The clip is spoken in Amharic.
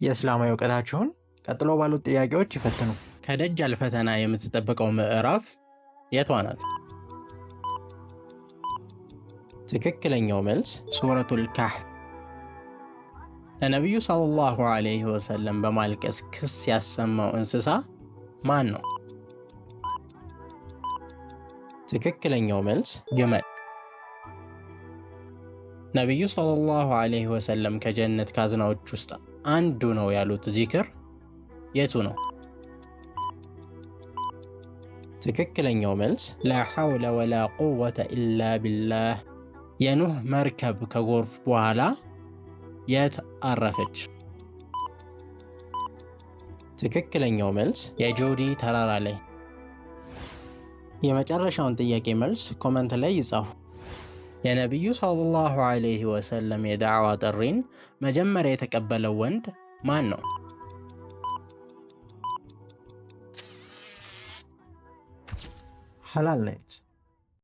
የእስላማዊ እውቀታችሁን ቀጥሎ ባሉት ጥያቄዎች ይፈትኑ። ከደጃል ፈተና የምትጠብቀው ምዕራፍ የቷ ናት? ትክክለኛው መልስ ሱረቱል ካህፍ። ለነቢዩ ሰለላሁ ዐለይሂ ወሰለም በማልቀስ ክስ ያሰማው እንስሳ ማን ነው? ትክክለኛው መልስ ግመል። ነቢዩ ሰለላሁ ዐለይሂ ወሰለም ከጀነት ካዝናዎች ውስጥ አንዱ ነው ያሉት ዚክር የቱ ነው? ትክክለኛው መልስ ላ ሐውለ ወላ ቁወተ ኢላ ቢላህ። የኑህ መርከብ ከጎርፍ በኋላ የት አረፈች? ትክክለኛው መልስ የጆዲ ተራራ ላይ። የመጨረሻውን ጥያቄ መልስ ኮመንት ላይ ይጻፉ። የነቢዩ ሰለላሁ ዐለይሂ ወሰለም የዳዕዋ ጥሪን መጀመሪያ የተቀበለው ወንድ ማን ነው? ሐላል ናት።